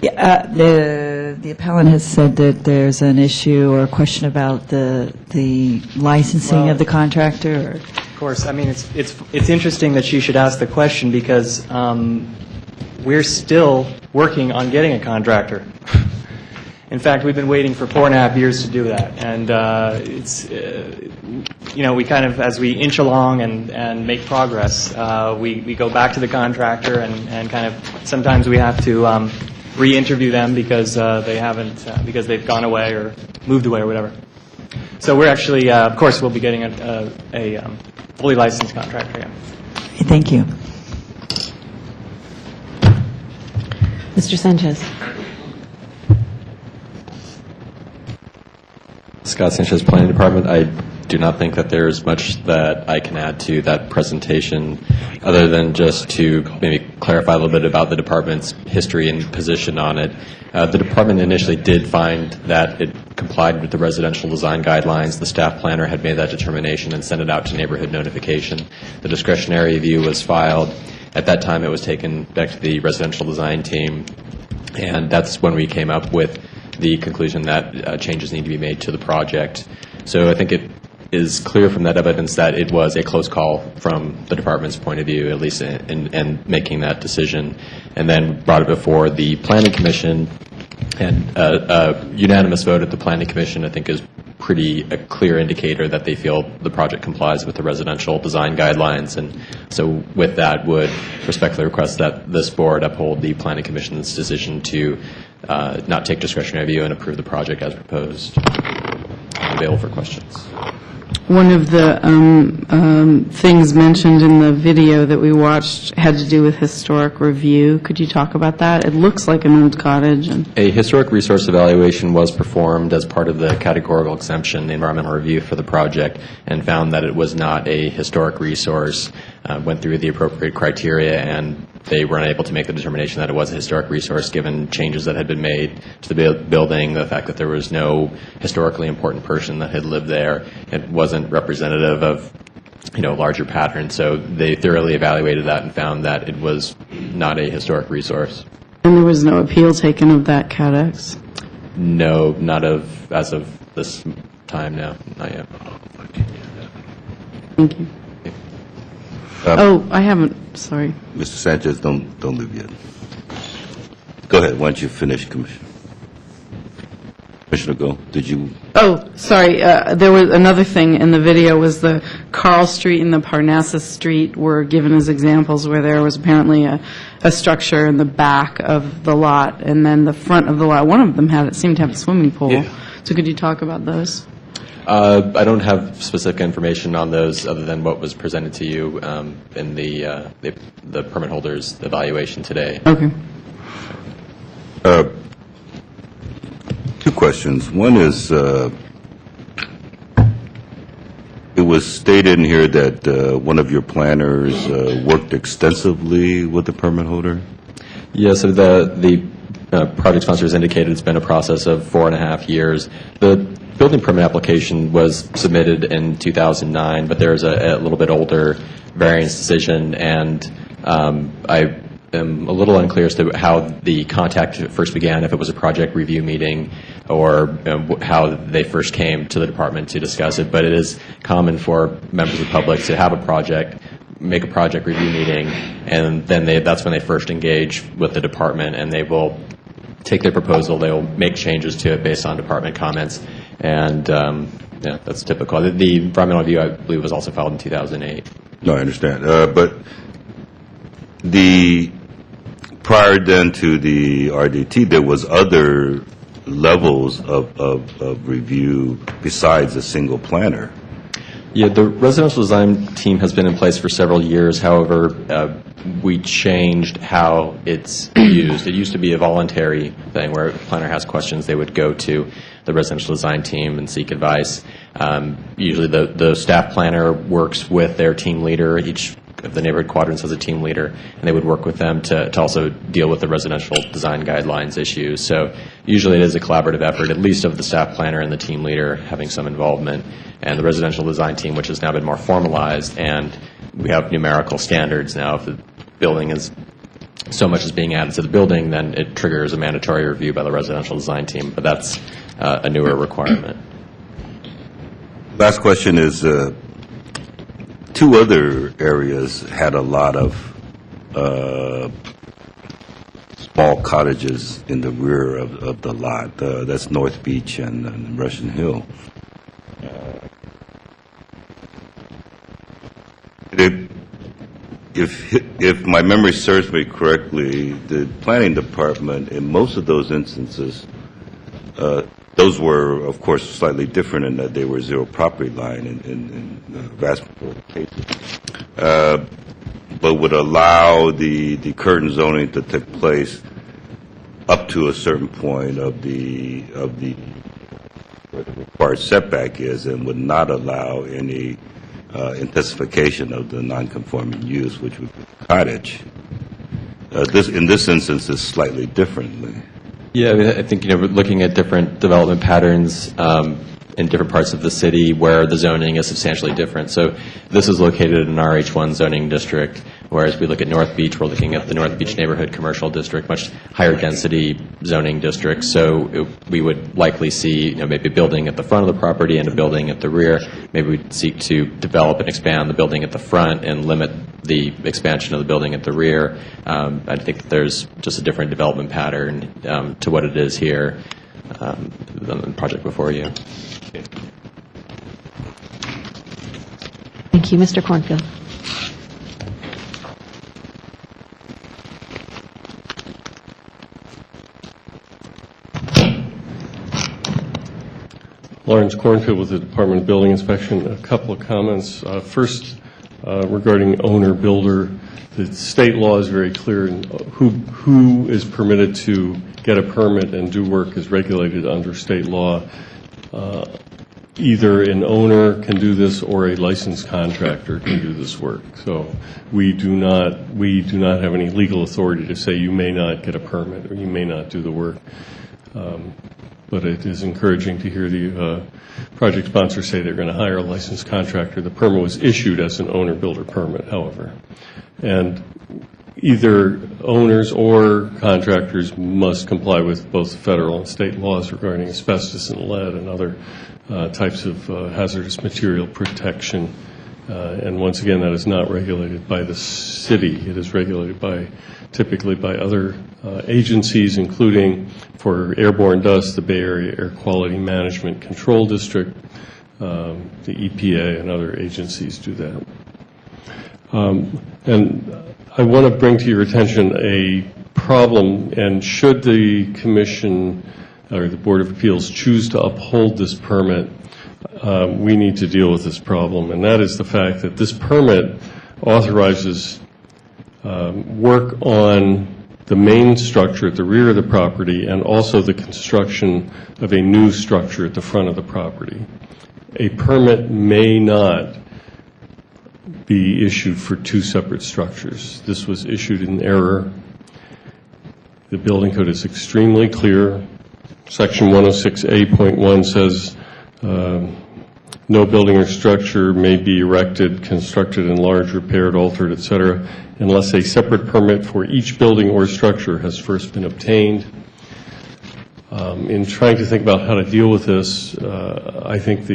Yeah, the appellant has said that there's an issue or a question about the licensing of the contractor. Of course. I mean, it's interesting that you should ask the question because we're still working on getting a contractor. In fact, we've been waiting for 4.5 years to do that, and it's we kind of, as we inch along and make progress, we go back to the contractor and kind of sometimes we have to re-interview them because they haven't because they've gone away or moved away or whatever. So we're actually, of course, we'll be getting a fully licensed contractor. Yeah. Thank you, Mr. Sanchez. Scott Sanchez, Planning Department. I do not think that there is much that I can add to that presentation other than just to maybe clarify a little bit about the department's history and position on it. The department initially did find that it complied with the residential design guidelines. The staff planner had made that determination and sent it out to neighborhood notification. The discretionary review was filed. At that time, it was taken back to the residential design team, and that's when we came up with the conclusion that changes need to be made to the project. So I think it is clear from that evidence that it was a close call from the department's point of view, at least in making that decision, and then brought it before the Planning Commission. And a unanimous vote at the Planning Commission, I think, is pretty a clear indicator that they feel the project complies with the residential design guidelines. And so with that, would respectfully request that this board uphold the Planning Commission's decision to not take discretionary review and approve the project as proposed. I'm available for questions. One of the things mentioned in the video that we watched had to do with historic review. Could you talk about that? It looks like an old cottage. A historic resource evaluation was performed as part of the categorical exemption, the environmental review for the project, and found that it was not a historic resource, went through the appropriate criteria, and they were unable to make the determination that it was a historic resource given changes that had been made to the building, the fact that there was no historically important person that had lived there. It wasn't representative of larger pattern. So they thoroughly evaluated that and found that it was not a historic resource. And there was no appeal taken of that codex? No, not as of this time, no, not yet. Thank you. I haven't. Sorry. Mr. Sanchez, don't leave yet. Go ahead. Why don't you finish, Commissioner? Commissioner, go. Did you? Oh, sorry. There was another thing in the video was the Carl Street and the Parnassus Street were given as examples where there was apparently a structure in the back of the lot, and then the front of the lot. One of them seemed to have a swimming pool. Yeah. So could you talk about those? I don't have specific information on those other than what was presented to you in the permit holder's evaluation today. Okay. Two questions. One is, it was stated in here that one of your planners worked extensively with the permit holder? Yes, so the project sponsor has indicated it's been a process of 4.5 years. The building permit application was submitted in 2009, but there's a little bit older variance decision, and I am a little unclear as to how the contact first began, if it was a project review meeting or how they first came to the department to discuss it. But it is common for members of the public to have a project, make a project review meeting, and then that's when they first engage with the department, and they will take their proposal, they will make changes to it based on department comments, and yeah, that's typical. The environmental review, I believe, was also filed in 2008. No, I understand. But prior then to the RDT, there was other levels of review besides a single planner. Yeah, the residential design team has been in place for several years. However, we changed how it's used. It used to be a voluntary thing where if a planner has questions, they would go to the residential design team and seek advice. Usually the staff planner works with their team leader. Each of the neighborhood quadrants has a team leader, and they would work with them to also deal with the residential design guidelines issues. So usually it is a collaborative effort, at least of the staff planner and the team leader having some involvement, and the residential design team, which has now been more formalized, and we have numerical standards now. If the building is so much is being added to the building, then it triggers a mandatory review by the residential design team, but that's a newer requirement. Last question is, two other areas had a lot of small cottages in the rear of the lot. That's North Beach and Russian Hill. If my memory serves me correctly, the planning department, in most of those instances, those were, of course, slightly different in that they were zero property line in the vast majority of cases, but would allow the current zoning to take place up to a certain point of the where the required setback is, and would not allow any intensification of the non-conforming use, which would be cottage. In this instance, is slightly differently. Yeah, I mean, I think, looking at different development patterns in different parts of the city where the zoning is substantially different. So this is located in our RH1 zoning district, whereas we look at North Beach, we're looking at the North Beach Neighborhood Commercial District, much higher density zoning district. So we would likely see, maybe a building at the front of the property and a building at the rear. Maybe we'd seek to develop and expand the building at the front and limit the expansion of the building at the rear. I think that there's just a different development pattern to what it is here than the project before you. Thank you. Mr. Cornfield. Lawrence Cornfield with the Department of Building Inspection. A couple of comments. First, regarding owner-builder, the state law is very clear, and who is permitted to get a permit and do work is regulated under state law. Either an owner can do this or a licensed contractor can do this work. So we do not have any legal authority to say you may not get a permit or you may not do the work. But it is encouraging to hear the project sponsor say they're going to hire a licensed contractor. The permit was issued as an owner-builder permit, however. And either owners or contractors must comply with both federal and state laws regarding asbestos and lead and other types of hazardous material protection. And once again, that is not regulated by the city. It is regulated typically by other agencies, including for airborne dust, the Bay Area Air Quality Management Control District, the EPA, and other agencies do that. And I want to bring to your attention a problem, and should the Commission or the Board of Appeals choose to uphold this permit, we need to deal with this problem, and that is the fact that this permit authorizes work on the main structure at the rear of the property and also the construction of a new structure at the front of the property. A permit may not be issued for two separate structures. This was issued in error. The building code is extremely clear. Section 106A.1 says no building or structure may be erected, constructed, enlarged, repaired, altered, etc., unless a separate permit for each building or structure has first been obtained. In trying to think about how to deal with this, I think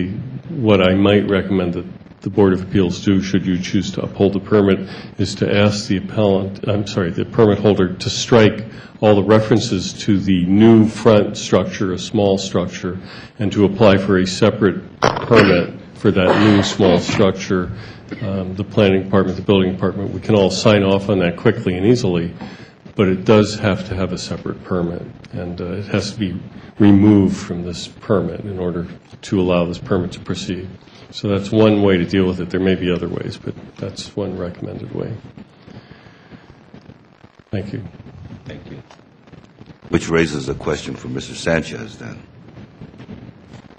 what I might recommend that the Board of Appeals do, should you choose to uphold the permit, is to ask the permit holder to strike all the references to the new front structure, a small structure, and to apply for a separate permit for that new small structure. The planning department, the building department, we can all sign off on that quickly and easily, but it does have to have a separate permit, and it has to be removed from this permit in order to allow this permit to proceed. So that's one way to deal with it. There may be other ways, but that's one recommended way. Thank you. Thank you. Which raises a question for Mr. Sanchez then.